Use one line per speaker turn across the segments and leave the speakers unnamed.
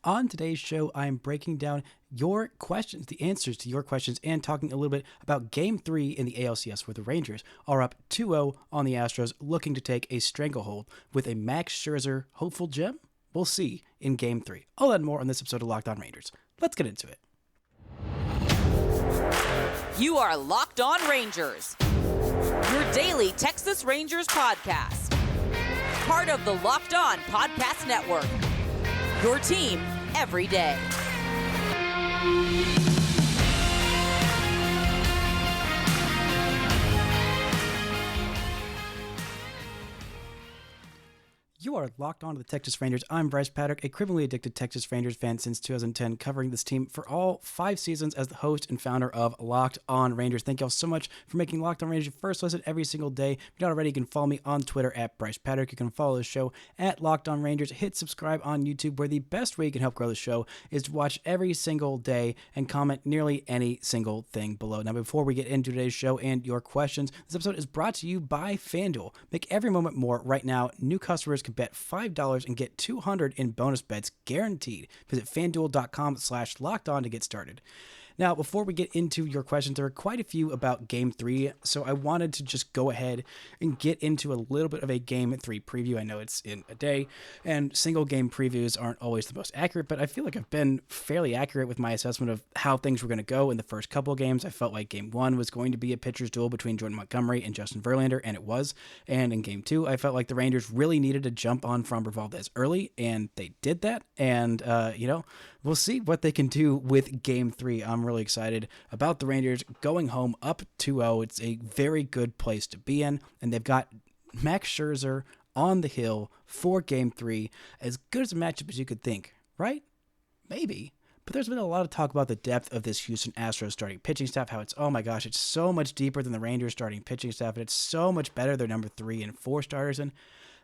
On today's show, I am breaking down your questions, the answers to your questions, and talking a little bit about Game 3 in the ALCS, where the Rangers are up 2-0 on the Astros, looking to take a stranglehold with a Max Scherzer hopeful gem. We'll see in Game 3. All that and more on this episode of Locked On Rangers. Let's get into it.
You are Locked On Rangers, your daily Texas Rangers podcast. Part of the Locked On Podcast Network. Your team every day.
You are locked on to the Texas Rangers. I'm Bryce Paddock, a criminally addicted Texas Rangers fan since 2010, covering this team for all 5 seasons as the host and founder of Locked On Rangers. Thank y'all so much for making Locked On Rangers your first listen every single day. If you're not already, you can follow me on Twitter at Bryce Paddock. You can follow the show at Locked On Rangers. Hit subscribe on YouTube, where the best way you can help grow the show is to watch every single day and comment nearly any single thing below. Now, before we get into today's show and your questions, this episode is brought to you by FanDuel. Make every moment more right now. New customers can bet $5 and get $200 in bonus bets guaranteed. Visit FanDuel.com/lockedon to get started. Now, before we get into your questions, there are quite a few about Game 3, so I wanted to just go ahead and get into a little bit of a Game 3 preview. I know it's in a day, and single game previews aren't always the most accurate, but I feel like I've been fairly accurate with my assessment of how things were going to go in the first couple of games. I felt like Game 1 was going to be a pitcher's duel between Jordan Montgomery and Justin Verlander, and it was. And in Game 2, I felt like the Rangers really needed to jump on Framber Valdez early, and they did that. And, we'll see what they can do with Game 3. I'm really excited about the Rangers going home up 2-0. It's a very good place to be in, and they've got Max Scherzer on the hill for Game 3. As good as a matchup as you could think, right? Maybe. But there's been a lot of talk about the depth of this Houston Astros starting pitching staff, how it's, oh my gosh, it's so much deeper than the Rangers starting pitching staff, and it's so much better. They're number 3 and 4 starters, and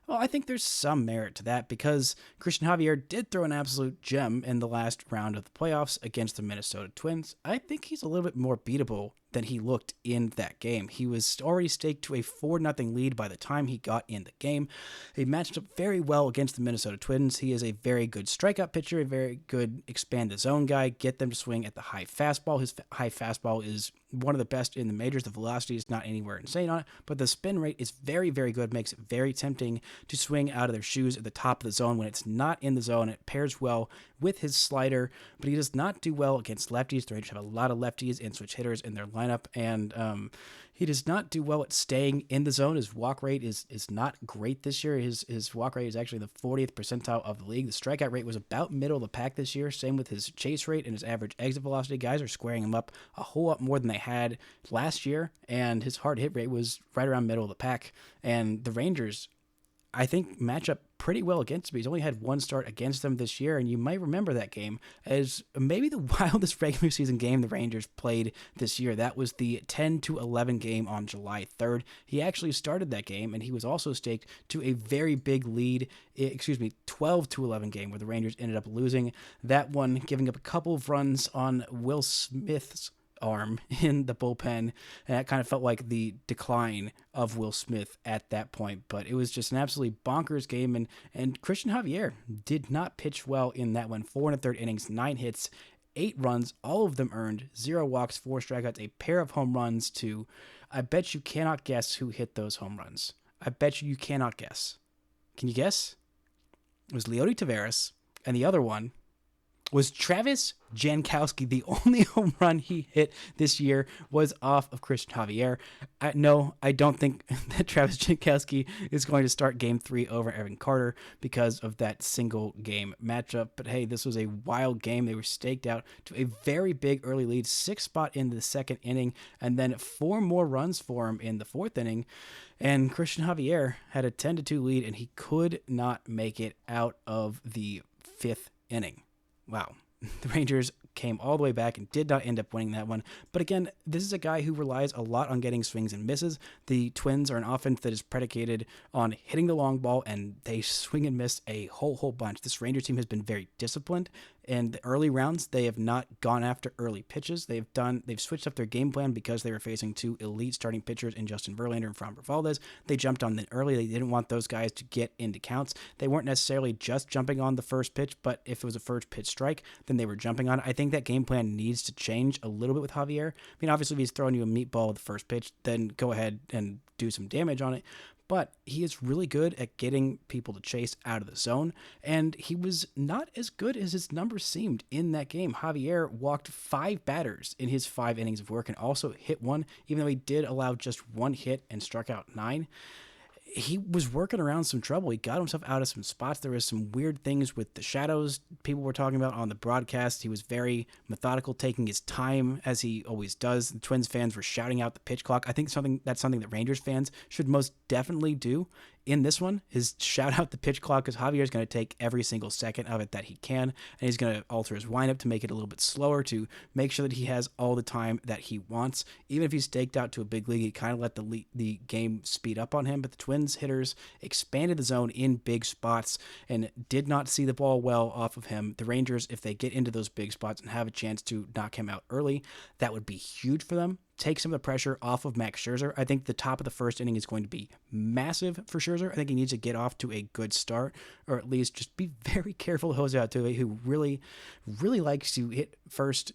well, I think there's some merit to that because Christian Javier did throw an absolute gem in the last round of the playoffs against the Minnesota Twins. I think he's a little bit more beatable than he looked in that game. He was already staked to a 4-0 lead by the time he got in the game. He matched up very well against the Minnesota Twins. He is a very good strikeout pitcher, a very good expand the zone guy, get them to swing at the high fastball. His high fastball is one of the best in the majors. The velocity is not anywhere insane on it, but the spin rate is very, very good. Makes it very tempting to swing out of their shoes at the top of the zone when it's not in the zone. It pairs well with his slider, but he does not do well against lefties. The Rangers have a lot of lefties and switch hitters in their lineup, and he does not do well at staying in the zone. His walk rate is not great this year. His walk rate is actually the 40th percentile of the league. The strikeout rate was about middle of the pack this year. Same with his chase rate and his average exit velocity. Guys are squaring him up a whole lot more than they had last year, and his hard hit rate was right around middle of the pack. And the Rangers, I think, match up pretty well against him. He's only had 1 start against them this year, and you might remember that game as maybe the wildest regular season game the Rangers played this year. That was the 10-11 game on July 3rd. He actually started that game, and he was also staked to a very big lead, 12-11 game where the Rangers ended up losing that one, giving up a couple of runs on Will Smith's arm in the bullpen, and that kind of felt like the decline of Will Smith at that point. But it was just an absolutely bonkers game, and Christian Javier did not pitch well in that one. 4 1/3 innings, 9 hits, 8 runs, all of them earned, 0 walks, 4 strikeouts, a pair of home runs to, I bet you cannot guess who hit those home runs. I bet you cannot guess. Can you guess? It was Leody Taveras, and the other one was Travis Jankowski. The only home run he hit this year was off of Christian Javier. No, I don't think that Travis Jankowski is going to start Game 3 over Evan Carter because of that single game matchup. But hey, this was a wild game. They were staked out to a very big early lead, 6th spot in the 2nd inning, and then 4 more runs for him in the 4th inning. And Christian Javier had a 10-2 lead, and he could not make it out of the 5th inning. Wow. the Rangers came all the way back and did not end up winning that one. But again, this is a guy who relies a lot on getting swings and misses. The Twins are an offense that is predicated on hitting the long ball, and they swing and miss a whole bunch. This Rangers team has been very disciplined. In the early rounds, they have not gone after early pitches. They've switched up their game plan because they were facing two elite starting pitchers in Justin Verlander and Framber Valdez. They jumped on them early. They didn't want those guys to get into counts. They weren't necessarily just jumping on the first pitch, but if it was a first pitch strike, then they were jumping on it. I think that game plan needs to change a little bit with Javier. I mean, obviously, if he's throwing you a meatball with the first pitch, then go ahead and do some damage on it. But he is really good at getting people to chase out of the zone, and he was not as good as his numbers seemed in that game. Javier walked 5 batters in his 5 innings of work and also hit one, even though he did allow just 1 hit and struck out 9. He was working around some trouble. He got himself out of some spots. There was some weird things with the shadows people were talking about on the broadcast. He was very methodical, taking his time as he always does. The Twins fans were shouting out the pitch clock. I think that's something that Rangers fans should most definitely do in this one, is shout out the pitch clock, because Javier is going to take every single second of it that he can, and he's going to alter his windup to make it a little bit slower to make sure that he has all the time that he wants. Even if he's staked out to a big league, he kind of let the game speed up on him, but the Twins hitters expanded the zone in big spots and did not see the ball well off of him. The Rangers, if they get into those big spots and have a chance to knock him out early, that would be huge for them. Take some of the pressure off of Max Scherzer. I think the top of the first inning is going to be massive for Scherzer. I think he needs to get off to a good start, or at least just be very careful of Jose Altuve, who really likes to hit first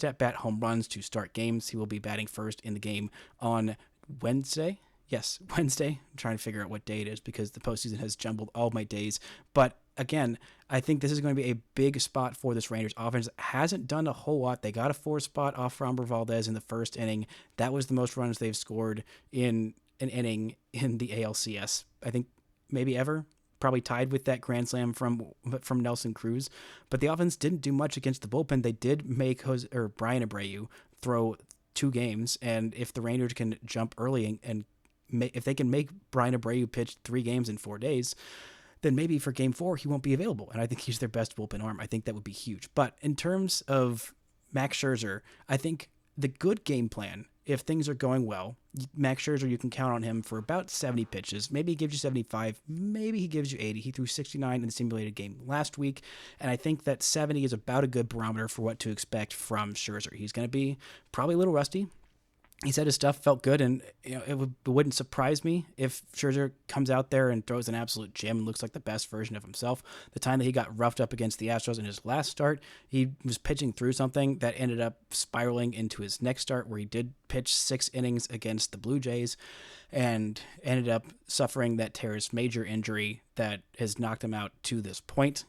at-bat home runs to start games. He will be batting first in the game on Wednesday. Yes, Wednesday. I'm trying to figure out what day it is because the postseason has jumbled all my days. But again, I think this is going to be a big spot for this Rangers offense. Hasn't done a whole lot. They got a 4 spot off Framber Valdez in the first inning. That was the most runs they've scored in an inning in the ALCS, I think maybe ever. Probably tied with that grand slam from Nelson Cruz. But the offense didn't do much against the bullpen. They did make Brian Abreu throw 2 games, and if the Rangers can jump early and if they can make Brian Abreu pitch 3 games in 4 days, then maybe for game 4, he won't be available. And I think he's their best bullpen arm. I think that would be huge. But in terms of Max Scherzer, I think the good game plan, if things are going well, Max Scherzer, you can count on him for about 70 pitches. Maybe he gives you 75. Maybe he gives you 80. He threw 69 in the simulated game last week. And I think that 70 is about a good barometer for what to expect from Scherzer. He's going to be probably a little rusty. He said his stuff felt good, and it wouldn't surprise me if Scherzer comes out there and throws an absolute gem and looks like the best version of himself. The time that he got roughed up against the Astros in his last start, he was pitching through something that ended up spiraling into his next start, where he did pitch 6 innings against the Blue Jays and ended up suffering that teres major injury that has knocked him out to this point.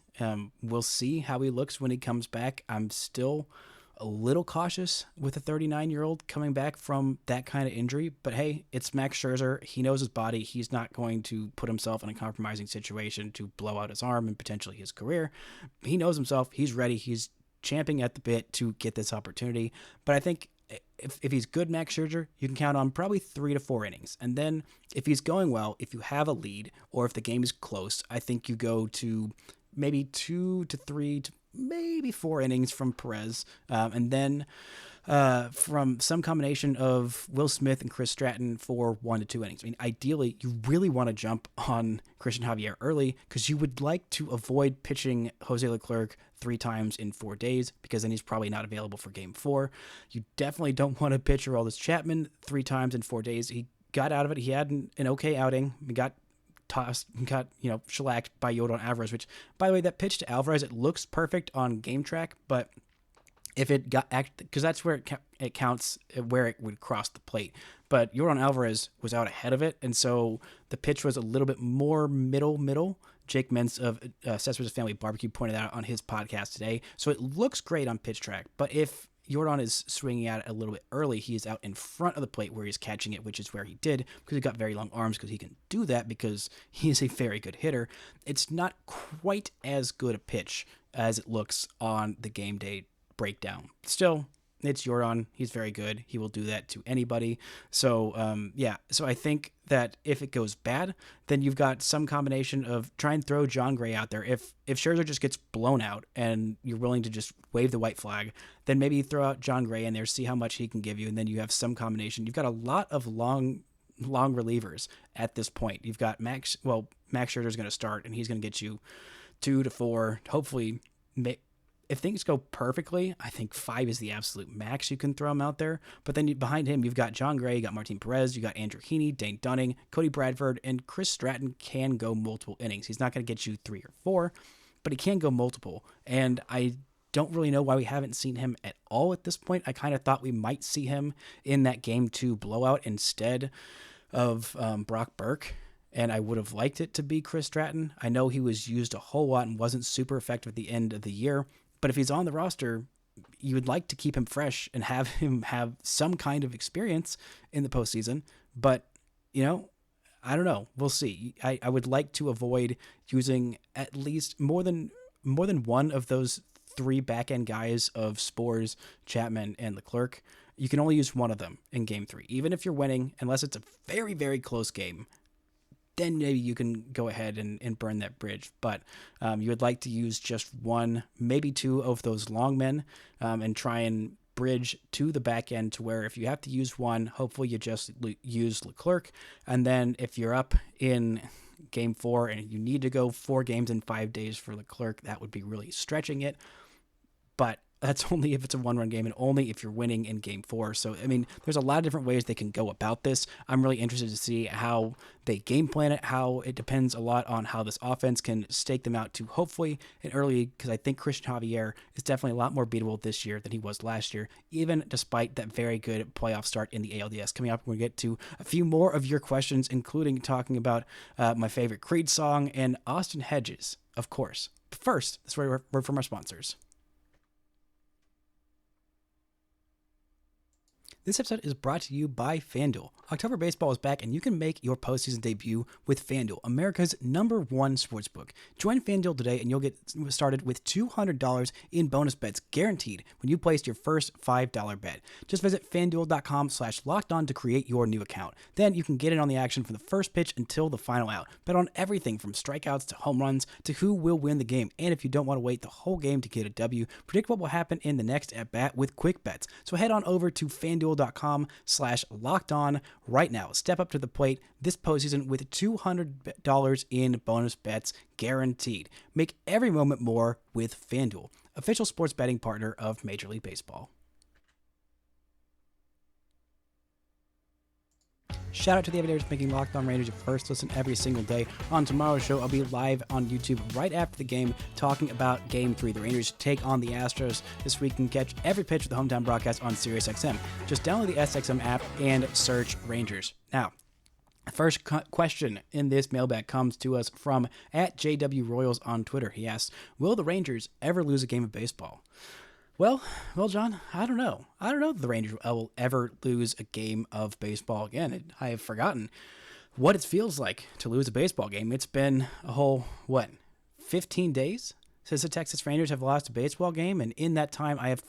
We'll see how he looks when he comes back. I'm still a little cautious with a 39-year-old coming back from that kind of injury, but hey, it's Max Scherzer. He knows his body. He's not going to put himself in a compromising situation to blow out his arm and potentially his career. He knows himself. He's ready. He's champing at the bit to get this opportunity. But I think if he's good Max Scherzer, you can count on probably 3 to 4 innings. And then if he's going well, if you have a lead or if the game is close, I think you go to maybe 2 to 3 to maybe 4 innings from Perez, and then from some combination of Will Smith and Chris Stratton for 1 to 2 innings. I mean, ideally, you really want to jump on Christian Javier early because you would like to avoid pitching Jose Leclerc 3 times in 4 days because then he's probably not available for game 4. You definitely don't want to pitch Aroldis Chapman 3 times in 4 days. He got out of it. He had an okay outing. He got shellacked by Yordan Alvarez, which, by the way, that pitch to Alvarez, it looks perfect on Game Track, but if it got, because that's where it counts, where it would cross the plate. But Yordan Alvarez was out ahead of it, and so the pitch was a little bit more middle. Jake Mentz of Cesar's Family Barbecue pointed out on his podcast today. So it looks great on Pitch Track, but if Yordan is swinging at it a little bit early, he is out in front of the plate where he's catching it, which is where he did, because he got very long arms, because he can do that because he is a very good hitter. It's not quite as good a pitch as it looks on the game day breakdown. Still, it's Jordan. He's very good. He will do that to anybody. So, So I think that if it goes bad, then you've got some combination of try and throw John Gray out there. If Scherzer just gets blown out and you're willing to just wave the white flag, then maybe throw out John Gray in there, see how much he can give you, and then you have some combination. You've got a lot of long relievers at this point. You've got Max Scherzer's going to start, and he's going to get you 2 to 4, hopefully. If things go perfectly, I think 5 is the absolute max you can throw him out there. But then behind him, you've got John Gray, you got Martin Perez, you got Andrew Heaney, Dane Dunning, Cody Bradford, and Chris Stratton can go multiple innings. He's not going to get you 3 or 4, but he can go multiple. And I don't really know why we haven't seen him at all at this point. I kind of thought we might see him in that Game 2 blowout instead of Brock Burke. And I would have liked it to be Chris Stratton. I know he was used a whole lot and wasn't super effective at the end of the year. But if he's on the roster, you would like to keep him fresh and have him have some kind of experience in the postseason. But, I don't know. We'll see. I would like to avoid using at least more than one of those 3 back-end guys of Spores, Chapman, and Leclerc. You can only use one of them in Game 3. Even if you're winning, unless it's a very, very close game, then maybe you can go ahead and burn that bridge. But you would like to use just 1, maybe 2 of those long men and try and bridge to the back end to where if you have to use 1, hopefully you just use Leclerc. And then if you're up in Game 4 and you need to go 4 games in 5 days for Leclerc, that would be really stretching it. But that's only if it's a 1-run game and only if you're winning in Game 4. So, there's a lot of different ways they can go about this. I'm really interested to see how they game plan it, how it depends a lot on how this offense can stake them out to hopefully an early, because I think Christian Javier is definitely a lot more beatable this year than he was last year, even despite that very good playoff start in the ALDS. Coming up, we're going to get to a few more of your questions, including talking about my favorite Creed song and Austin Hedges, of course. But first, this is where we're from our sponsors. This episode is brought to you by FanDuel. October baseball is back, and you can make your postseason debut with FanDuel, America's #1 sportsbook. Join FanDuel today, and you'll get started with $200 in bonus bets guaranteed when you place your first $5 bet. Just visit FanDuel.com/lockedon to create your new account. Then you can get in on the action from the first pitch until the final out. Bet on everything from strikeouts to home runs to who will win the game. And if you don't want to wait the whole game to get a W, predict what will happen in the next at-bat with quick bets. So head on over to FanDuel.com/lockedon right now. Step up to the plate this postseason with $200 in bonus bets guaranteed. Make every moment more with FanDuel, official sports betting partner of Major League Baseball. Shout out to the Aviators making Locked On Rangers your first listen every single day. On tomorrow's show, I'll be live on YouTube right after the game talking about Game 3. The Rangers take on the Astros this week and catch every pitch with the hometown broadcast on SiriusXM. Just download the SXM app and search Rangers. Now, the first question in this mailbag comes to us from @JWRoyals on Twitter. He asks, will the Rangers ever lose a game of baseball? Well, John, I don't know. I don't know if the Rangers will ever lose a game of baseball again. I have forgotten what it feels like to lose a baseball game. It's been a whole, 15 days since the Texas Rangers have lost a baseball game, and in that time, I have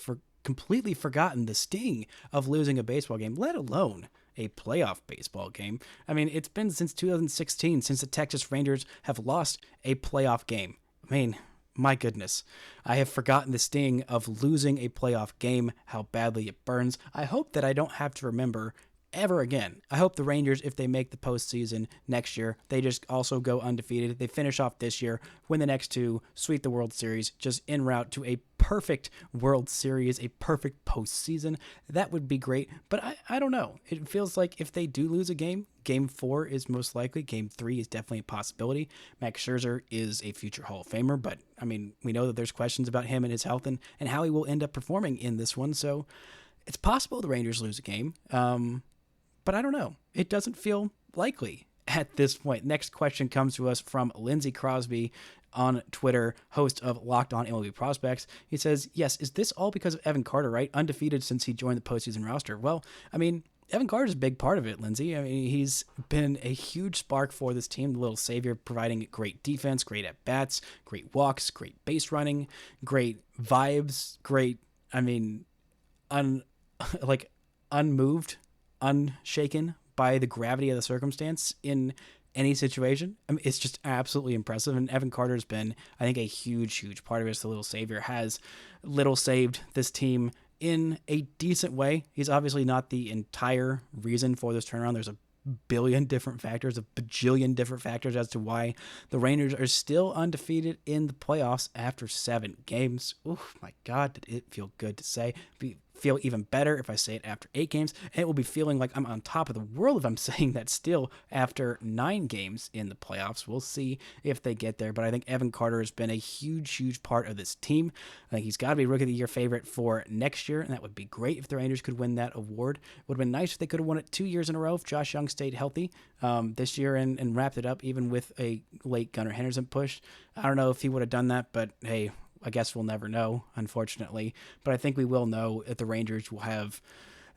completely forgotten the sting of losing a baseball game, let alone a playoff baseball game. It's been since 2016 since the Texas Rangers have lost a playoff game. My goodness, I have forgotten the sting of losing a playoff game, how badly it burns. I hope that I don't have to remember ever again. I hope the Rangers, if they make the postseason next year, they just also go undefeated. They finish off this year, win the next 2, sweep the World Series, just en route to a perfect World Series, a perfect postseason. That would be great, but I don't know. It feels like if they do lose a game, Game 4 is most likely. Game 3 is definitely a possibility. Max Scherzer is a future Hall of Famer, but we know that there's questions about him and his health and how he will end up performing in this one, so it's possible the Rangers lose a game. But I don't know. It doesn't feel likely at this point. Next question comes to us from Lindsey Crosby on Twitter, host of Locked On MLB Prospects. He says, yes, is this all because of Evan Carter, right? Undefeated since he joined the postseason roster. Well, Evan Carter's a big part of it, Lindsey. He's been a huge spark for this team, the little savior, providing great defense, great at-bats, great walks, great base running, great vibes, great, like unmoved, unshaken by the gravity of the circumstance in any situation. I mean, it's just absolutely impressive. And Evan Carter's been, I think, a huge part of it. The little savior has little saved this team in a decent way. He's obviously not the entire reason for this turnaround. There's a billion different factors, a bajillion different factors as to why the Rangers are still undefeated in the playoffs after 7 games. Oh my God, did it feel good to say. Feel even better if I say it after 8 games, and it will be feeling like I'm on top of the world if I'm saying that still after 9 games in the playoffs. We'll see if they get there, but I think Evan Carter has been a huge part of this team. I think he's got to be Rookie of the Year favorite for next year, and that would be great if the Rangers could win that award. It would have been nice if they could have won it 2 years in a row if Josh Young stayed healthy this year and wrapped it up even with a late Gunnar Henderson push. I don't know if he would have done that, but hey, I guess we'll never know, unfortunately. But I think we will know if the Rangers will have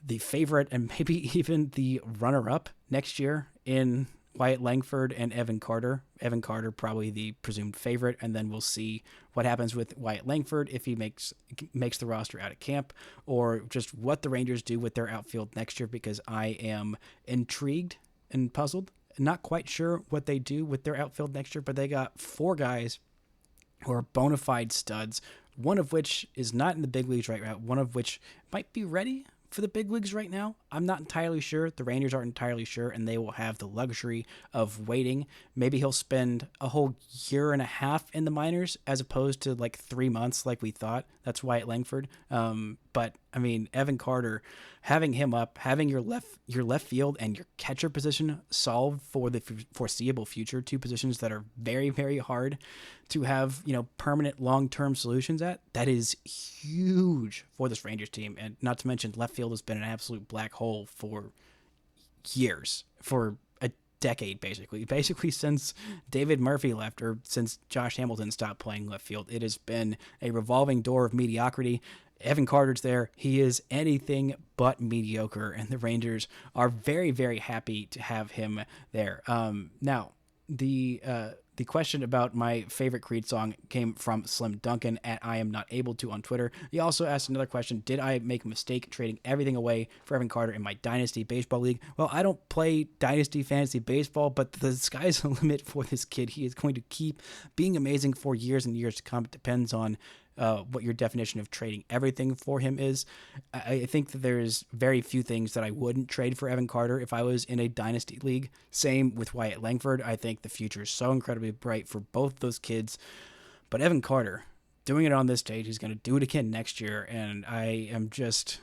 the favorite and maybe even the runner-up next year in Wyatt Langford and Evan Carter. Evan Carter probably the presumed favorite, and then we'll see what happens with Wyatt Langford if he makes the roster out of camp, or just what the Rangers do with their outfield next year, because I am intrigued and puzzled. Not quite sure what they do with their outfield next year, but they got 4 guys who are bona fide studs, one of which is not in the big leagues right now, one of which might be ready for the big leagues right now. I'm not entirely sure. The Rangers aren't entirely sure, and they will have the luxury of waiting. Maybe he'll spend a whole year and a half in the minors as opposed to like 3 months like we thought. That's Wyatt Langford. But I mean, Evan Carter, having him up, having your left field and your catcher position solved for the foreseeable future, 2 positions that are very hard to have, permanent long-term solutions at, that is huge for this Rangers team. And not to mention, left field has been an absolute black hole for years, for a decade, basically since David Murphy left, or since Josh Hamilton stopped playing left field. It has been a revolving door of mediocrity. Evan Carter's there. He is anything but mediocre, and the Rangers are very happy to have him there. Now, the question about my favorite Creed song came from Slim Duncan at I Am Not Able To on Twitter. He also asked another question: did I make a mistake trading everything away for Evan Carter in my Dynasty Baseball League? Well, I don't play Dynasty Fantasy Baseball, but the sky's the limit for this kid. He is going to keep being amazing for years and years to come. It depends on what your definition of trading everything for him is. I think that there's very few things that I wouldn't trade for Evan Carter if I was in a dynasty league. Same with Wyatt Langford. I think the future is so incredibly bright for both those kids. But Evan Carter, doing it on this stage, he's going to do it again next year. And I am just,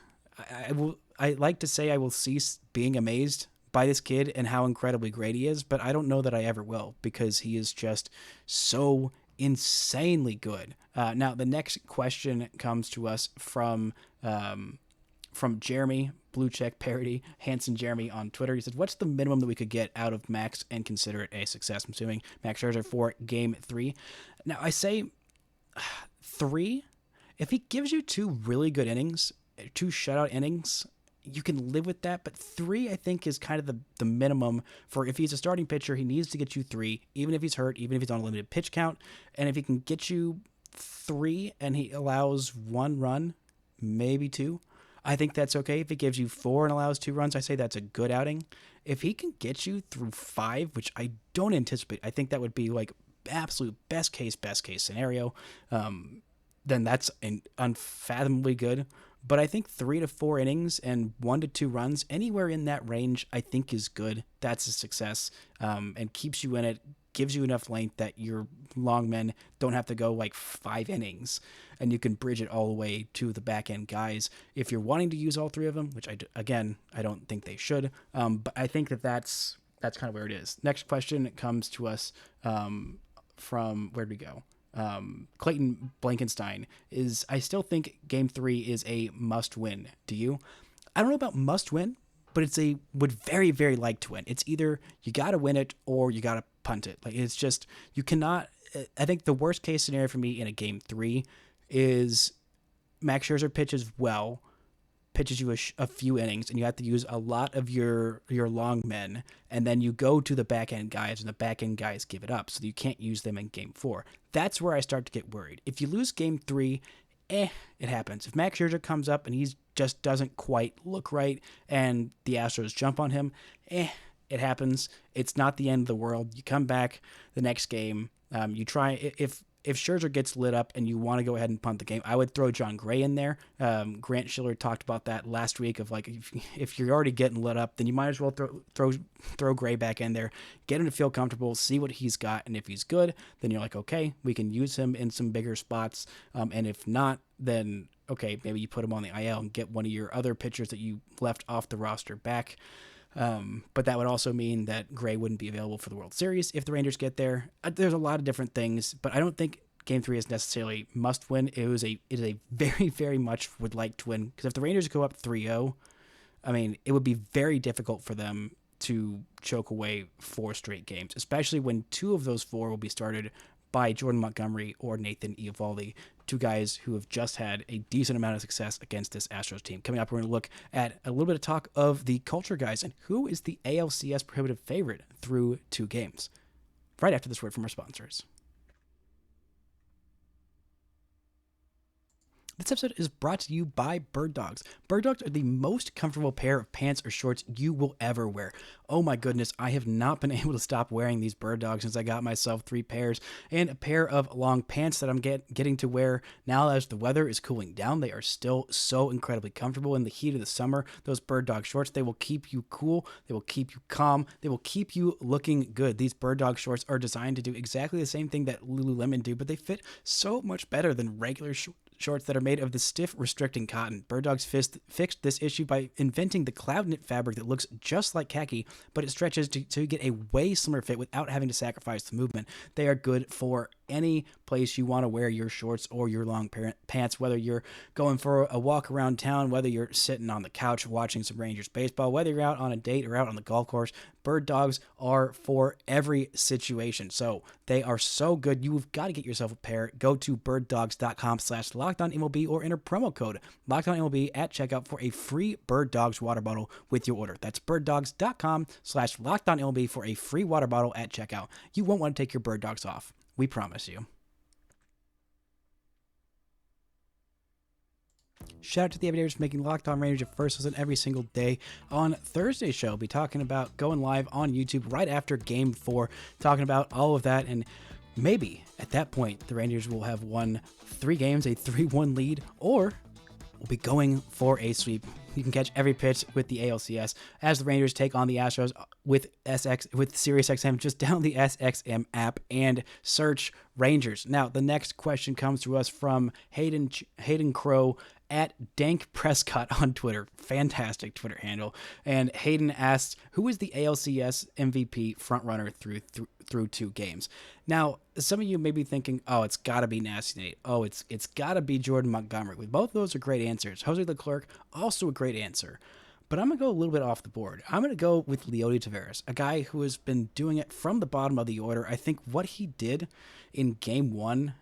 I like to say I will cease being amazed by this kid and how incredibly great he is, but I don't know that I ever will, because he is just so insanely good. Now, the next question comes to us from Jeremy, Blue Check Parody, Hanson Jeremy on Twitter. He said, what's the minimum that we could get out of Max and consider it a success? I'm assuming Max Scherzer for Game 3. Now, I say 3. If he gives you 2 really good innings, 2 shutout innings, you can live with that, but 3, I think, is kind of the minimum for if he's a starting pitcher. He needs to get you 3, even if he's hurt, even if he's on a limited pitch count. And if he can get you 3 and he allows 1 run, maybe 2, I think that's okay. If he gives you 4 and allows 2 runs, I say that's a good outing. If he can get you through 5, which I don't anticipate, I think that would be like absolute best case scenario, then that's unfathomably good. But I think 3 to 4 innings and 1 to 2 runs, anywhere in that range, I think is good. That's a success, and keeps you in it, gives you enough length that your long men don't have to go like 5 innings, and you can bridge it all the way to the back end guys. If you're wanting to use all 3 of them, which I don't think they should, but I think that's kind of where it is. Next question comes to us from, where'd we go? Clayton Blankenstein is, I still think Game 3 is a must win. Do you? I don't know about must win, but would very like to win. It's either you got to win it or you got to punt it. Like, it's just, you cannot. I think the worst case scenario for me in a Game 3 is Max Scherzer pitches you a few innings, and you have to use a lot of your long men, and then you go to the back end guys, and the back end guys give it up, so you can't use them in Game 4. That's where I start to get worried. If you lose Game 3 it happens. If Max Scherzer comes up and he just doesn't quite look right and the Astros jump on him, it happens. It's not the end of the world. You come back the next game. You try if Scherzer gets lit up and you want to go ahead and punt the game, I would throw John Gray in there. Grant Schiller talked about that last week of like if you're already getting lit up, then you might as well throw Gray back in there, get him to feel comfortable, see what he's got, and if he's good, then you're like, okay, we can use him in some bigger spots. And if not, then okay, maybe you put him on the IL and get one of your other pitchers that you left off the roster back. But that would also mean that Gray wouldn't be available for the World Series if the Rangers get there. There's a lot of different things, but I don't think Game 3 is necessarily must win. It is a very, very much would like to win, because if the Rangers go up 3-0, I mean, it would be very difficult for them to choke away 4 straight games, especially when 2 of those 4 will be started by Jordan Montgomery or Nathan Eovaldi, 2 guys who have just had a decent amount of success against this Astros team. Coming up, we're going to look at a little bit of talk of the culture guys and who is the ALCS prohibitive favorite through 2 games. Right after this word from our sponsors. This episode is brought to you by Bird Dogs. Bird Dogs are the most comfortable pair of pants or shorts you will ever wear. Oh my goodness, I have not been able to stop wearing these Bird Dogs since I got myself 3 pairs and a pair of long pants that I'm getting to wear now as the weather is cooling down. They are still so incredibly comfortable in the heat of the summer. Those Bird Dog shorts, they will keep you cool, they will keep you calm, they will keep you looking good. These Bird Dog shorts are designed to do exactly the same thing that Lululemon do, but they fit so much better than regular shorts that are made of the stiff, restricting cotton. Bird Dogs fixed this issue by inventing the cloud knit fabric that looks just like khaki, but it stretches to get a way slimmer fit without having to sacrifice the movement. They are good for any place you want to wear your shorts or your long pants, whether you're going for a walk around town, whether you're sitting on the couch watching some Rangers baseball, whether you're out on a date or out on the golf course. Bird Dogs are for every situation. So they are so good. You've got to get yourself a pair. Go to birddogs.com/LockedOnMLB or enter promo code LockedOnMLB at checkout for a free Bird Dogs water bottle with your order. That's birddogs.com/LockedOnMLB for a free water bottle at checkout. You won't want to take your Bird Dogs off. We promise you. Shout out to the Everydayers for making Locked On Rangers your first listen every single day. On Thursday's show, we'll be talking about going live on YouTube right after Game 4, talking about all of that, and maybe at that point the Rangers will have won 3 games, a 3-1 lead, or we'll be going for a sweep. You can catch every pitch with the ALCS as the Rangers take on the Astros with SiriusXM. Just download the SXM app and search Rangers. Now, the next question comes to us from Hayden Crow at Dank Prescott on Twitter. Fantastic Twitter handle. And Hayden asks, who is the ALCS MVP frontrunner through 2 games? Now, some of you may be thinking, oh, it's got to be Nasty Nate. Oh, it's got to be Jordan Montgomery. With both of those are great answers. Jose Leclerc, also a great answer. But I'm going to go a little bit off the board. I'm going to go with Leody Taveras, a guy who has been doing it from the bottom of the order. I think what he did in Game 1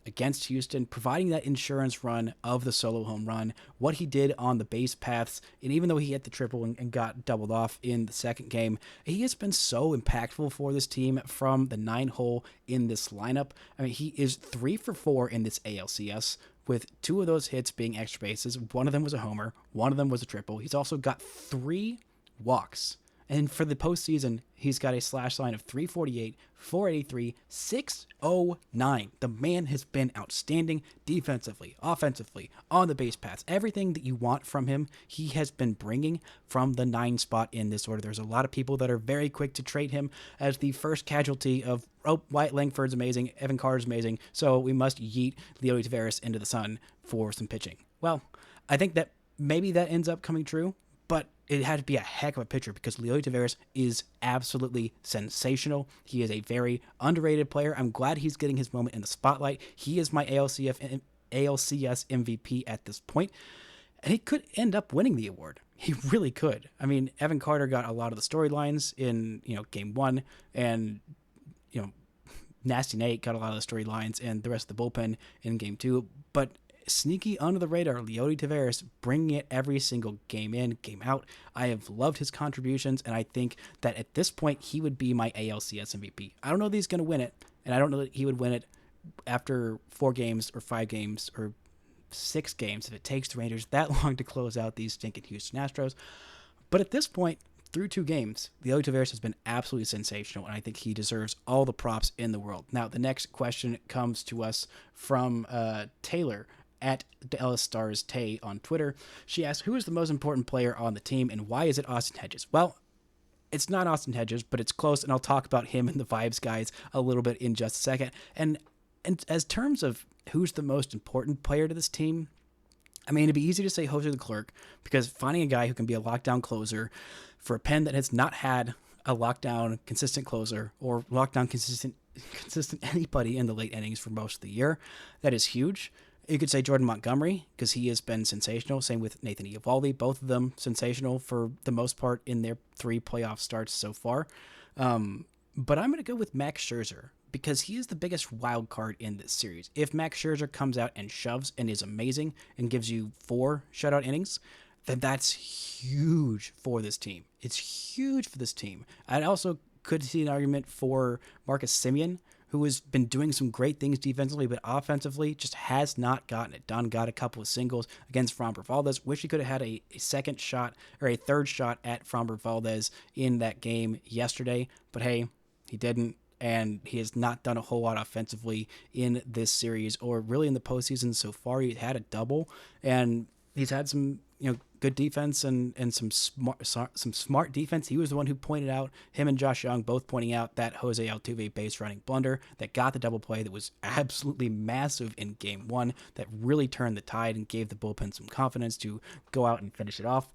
against Houston, providing that insurance run of the solo home run, what he did on the base paths, and even though he hit the triple and got doubled off in the second game, he has been so impactful for this team from the 9-hole in this lineup. I mean, he is 3 for 4 in this ALCS, with 2 of those hits being extra bases. One of them was a homer, one of them was a triple. He's also got 3 walks. And for the postseason, he's got a slash line of 348, 483, 609. The man has been outstanding defensively, offensively, on the base paths. Everything that you want from him, he has been bringing from the 9 spot in this order. There's a lot of people that are very quick to trade him as the first casualty of, oh, Wyatt Langford's amazing, Evan Carter's amazing, so we must yeet Leody Taveras into the sun for some pitching. Well, I think that maybe that ends up coming true, but it had to be a heck of a pitcher because Leody Taveras is absolutely sensational. He is a very underrated player. I'm glad he's getting his moment in the spotlight. He is my ALCS MVP at this point, and he could end up winning the award. He really could. I mean, Evan Carter got a lot of the storylines in Game 1, and Nasty Nate got a lot of the storylines and the rest of the bullpen in Game 2, but sneaky under the radar, Leody Taveras bringing it every single game in, game out. I have loved his contributions, and I think that at this point, he would be my ALCS MVP. I don't know that he's going to win it, and I don't know that he would win it after 4 games or 5 games or 6 games if it takes the Rangers that long to close out these stinking Houston Astros. But at this point, through 2 games, the Ellie Taveras has been absolutely sensational, and I think he deserves all the props in the world. Now, the next question comes to us from Taylor at Dallas Stars Tay on Twitter. She asks, who is the most important player on the team, and why is it Austin Hedges? Well, it's not Austin Hedges, but it's close, and I'll talk about him and the Vibes guys a little bit in just a second. And as terms of who's the most important player to this team, I mean, it'd be easy to say Jose Leclerc, because finding a guy who can be a lockdown closer for a pen that has not had a lockdown consistent closer or lockdown consistent anybody in the late innings for most of the year, that is huge. You could say Jordan Montgomery, because he has been sensational. Same with Nathan Eovaldi, both of them sensational for the most part in their 3 playoff starts so far. But I'm going to go with Max Scherzer, because he is the biggest wild card in this series. If Max Scherzer comes out and shoves and is amazing and gives you 4 shutout innings, then that's huge for this team. It's huge for this team. I also could see an argument for Marcus Semien, who has been doing some great things defensively, but offensively just has not gotten it done. Got a couple of singles against Framber Valdez. Wish he could have had a second shot or a third shot at Framber Valdez in that game yesterday, but hey, he didn't. And he has not done a whole lot offensively in this series or really in the postseason so far. He had a double, and he's had some, good defense and some smart defense. He was the one who pointed out, him and Josh Young both pointing out that Jose Altuve base running blunder that got the double play that was absolutely massive in game 1 that really turned the tide and gave the bullpen some confidence to go out and finish it off.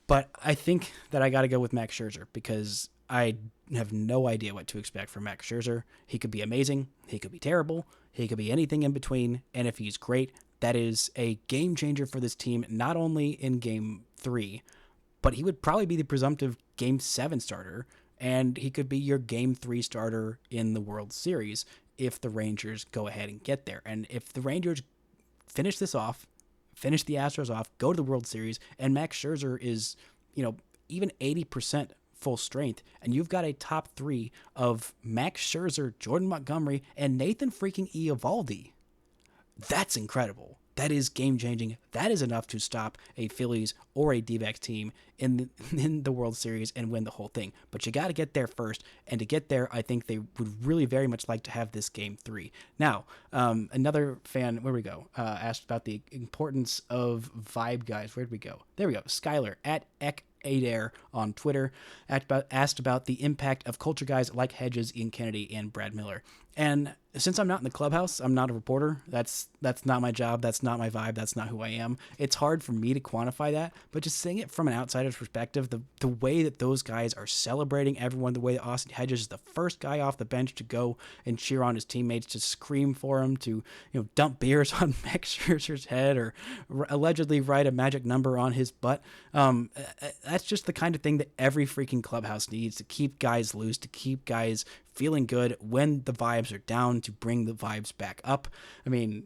But I think that I got to go with Max Scherzer, because I have no idea what to expect from Max Scherzer. He could be amazing. He could be terrible. He could be anything in between. And if he's great, that is a game changer for this team, not only in game 3, but he would probably be the presumptive game 7 starter. And he could be your game 3 starter in the World Series if the Rangers go ahead and get there. And if the Rangers finish this off, finish the Astros off, go to the World Series, and Max Scherzer is, even 80% full strength, and you've got a top 3 of Max Scherzer, Jordan Montgomery, and Nathan freaking Eovaldi. That's incredible. That is game-changing. That is enough to stop a Phillies or a D-backs team in the World Series and win the whole thing. But you got to get there first, and to get there, I think they would really very much like to have this game 3. Now, another fan, where we go, asked about the importance of vibe guys. Where'd we go? There we go. Skylar at Adair on Twitter asked about the impact of culture guys like Hedges, Ian Kennedy, and Brad Miller. And since I'm not in the clubhouse, I'm not a reporter. That's not my job. That's not my vibe. That's not who I am. It's hard for me to quantify that, but just seeing it from an outsider's perspective, the way that those guys are celebrating everyone, the way that Austin Hedges is the first guy off the bench to go and cheer on his teammates, to scream for him, to dump beers on Max Scherzer's head or allegedly write a magic number on his butt. That's just the kind of thing that every freaking clubhouse needs to keep guys loose, to keep guys feeling good when the vibes are down, to bring the vibes back up. I mean,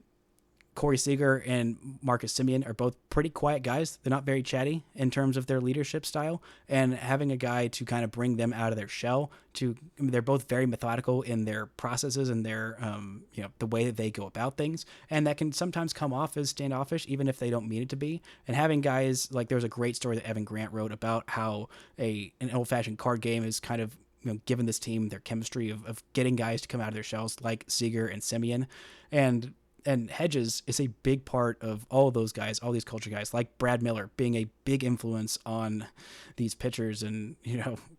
Corey Seager and Marcus Semien are both pretty quiet guys. They're not very chatty in terms of their leadership style, and having a guy to kind of bring them out of their shell, they're both very methodical in their processes and their, the way that they go about things. And that can sometimes come off as standoffish, even if they don't mean it to be. And having guys like, there was a great story that Evan Grant wrote about how an old fashioned card game is kind of, given this team their chemistry of getting guys to come out of their shells like Seager and Semien. And Hedges is a big part of all of those guys, all these culture guys, like Brad Miller being a big influence on these pitchers and,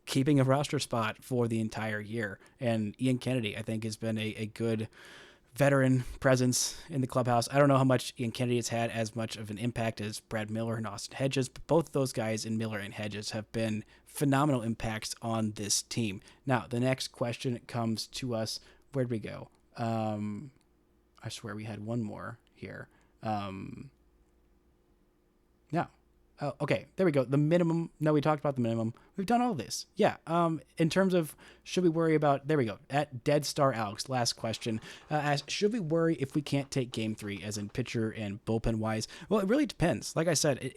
keeping a roster spot for the entire year. And Ian Kennedy, I think, has been a good veteran presence in the clubhouse. I don't know how much Ian Kennedy has had as much of an impact as Brad Miller and Austin Hedges, but both of those guys in Miller and Hedges have been phenomenal impacts on this team. Now, the next question comes to us. Where'd we go? I swear we had one more here. No. Oh, okay, there we go. The minimum. No, we talked about the minimum. We've done all this. Yeah. In terms of should we worry about, there we go. At Dead Star Alex, last question. Asked, should we worry if we can't take game 3 as in pitcher and bullpen wise? Well, it really depends. Like I said,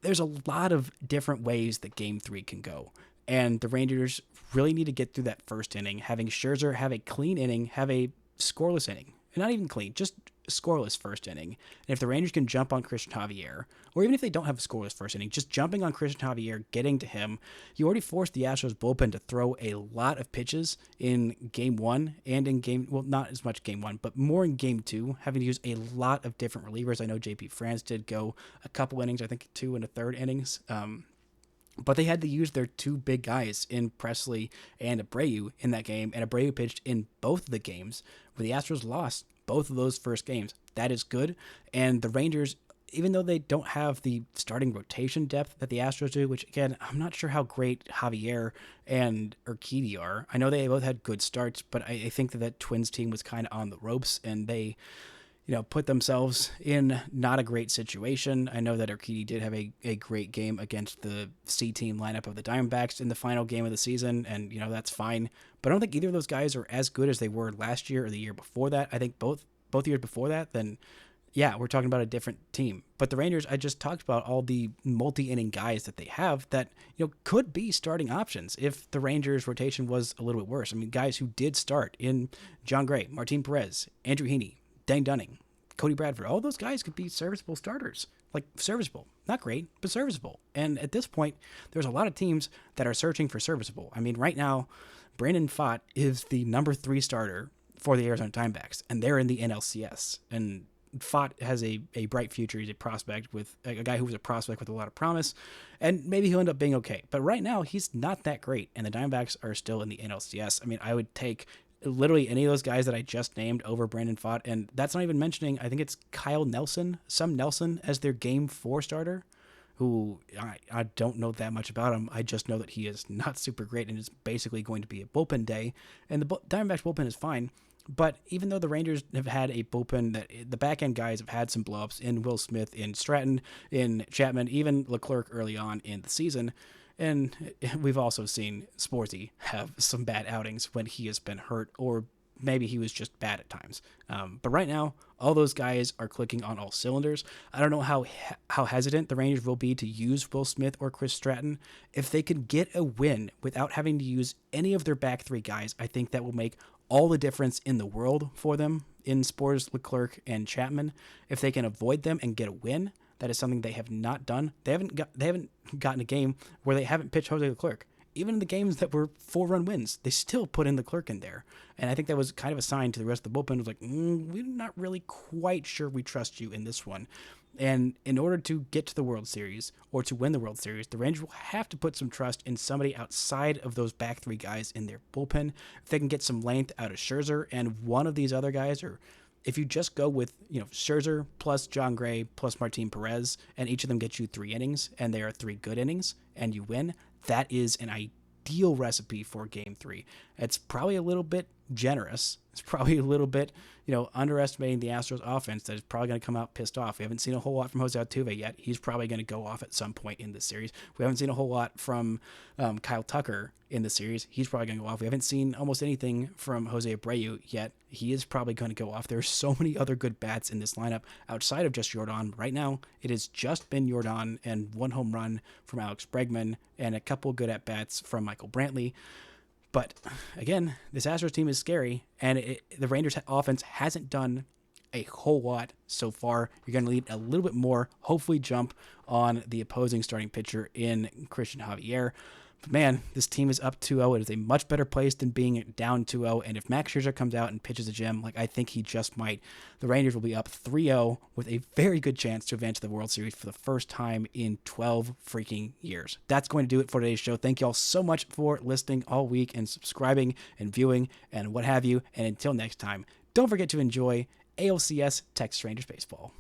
there's a lot of different ways that game 3 can go. And the Rangers really need to get through that first inning, having Scherzer have a clean inning, have a scoreless inning. Not even clean, just scoreless first inning. And if the Rangers can jump on Christian Javier, or even if they don't have a scoreless first inning, just jumping on Christian Javier, getting to him, you already forced the Astros bullpen to throw a lot of pitches in game one and in not as much game one, but more in game two, having to use a lot of different relievers. I know JP France did go a couple innings, I think 2 and a third innings. But they had to use their two big guys in Presley and Abreu in that game, and Abreu pitched in both of the games where the Astros lost both of those first games. That is good. And the Rangers, even though they don't have the starting rotation depth that the Astros do, which again, I'm not sure how great Javier and Urquidy are. I know they both had good starts, but I think that Twins team was kind of on the ropes, and they put themselves in not a great situation. I know that Urquidy did have a great game against the C team lineup of the Diamondbacks in the final game of the season, and that's fine. But I don't think either of those guys are as good as they were last year or the year before that. I think both years before that, then yeah, we're talking about a different team. But the Rangers, I just talked about all the multi-inning guys that they have that could be starting options if the Rangers rotation was a little bit worse. I mean, guys who did start in John Gray, Martin Perez, Andrew Heaney, Dane Dunning, Cody Bradford, all those guys could be serviceable starters. Like serviceable, not great, but serviceable. And at this point, there's a lot of teams that are searching for serviceable. I mean, right now, Brandon Pfaadt is the number 3 starter for the Arizona Diamondbacks, and they're in the NLCS. And Pfaadt has a bright future. He's a prospect with a guy who was a prospect with a lot of promise, and maybe he'll end up being okay. But right now, he's not that great, and the Diamondbacks are still in the NLCS. I mean, I would take literally any of those guys that I just named over Brandon Pfaadt, and that's not even mentioning, I think it's Kyle Nelson, as their Game 4 starter, who I don't know that much about him. I just know that he is not super great and is basically going to be a bullpen day, and the Diamondbacks bullpen is fine. But even though the Rangers have had a bullpen that the back end guys have had some blowups in Will Smith, in Stratton, in Chapman, even Leclerc early on in the season. And we've also seen Sporzy have some bad outings when he has been hurt, or maybe he was just bad at times. But right now, all those guys are clicking on all cylinders. I don't know how hesitant the Rangers will be to use Will Smith or Chris Stratton. If they can get a win without having to use any of their back 3 guys, I think that will make all the difference in the world for them in Sporzy, Leclerc, and Chapman. If they can avoid them and get a win, that is something they have not done. They haven't gotten a game where they haven't pitched Jose Leclerc. Even in the games that were 4-run wins, they still put in Leclerc in there. And I think that was kind of a sign to the rest of the bullpen. It was like, we're not really quite sure we trust you in this one. And in order to get to the World Series or to win the World Series, the Rangers will have to put some trust in somebody outside of those back 3 guys in their bullpen. If they can get some length out of Scherzer and one of these other guys, or if you just go with, Scherzer plus John Gray plus Martin Perez, and each of them gets you 3 innings, and they are 3 good innings, and you win, that is an ideal recipe for Game 3. It's probably a little bit generous. It's probably a little bit, underestimating the Astros offense that is probably going to come out pissed off. We haven't seen a whole lot from Jose Altuve yet. He's probably going to go off at some point in this series. We haven't seen a whole lot from Kyle Tucker in the series. He's probably going to go off. We haven't seen almost anything from Jose Abreu yet. He is probably going to go off. There's so many other good bats in this lineup outside of just Jordan. Right now, it has just been Jordan and 1 home run from Alex Bregman and a couple good at-bats from Michael Brantley. But again, this Astros team is scary, and the Rangers offense hasn't done a whole lot so far. You're going to need a little bit more, hopefully jump on the opposing starting pitcher in Christian Javier. But man, this team is up 2-0. It is a much better place than being down 2-0. And if Max Scherzer comes out and pitches a gem, like I think he just might, the Rangers will be up 3-0 with a very good chance to advance to the World Series for the first time in 12 freaking years. That's going to do it for today's show. Thank you all so much for listening all week and subscribing and viewing and what have you. And until next time, don't forget to enjoy ALCS Texas Rangers baseball.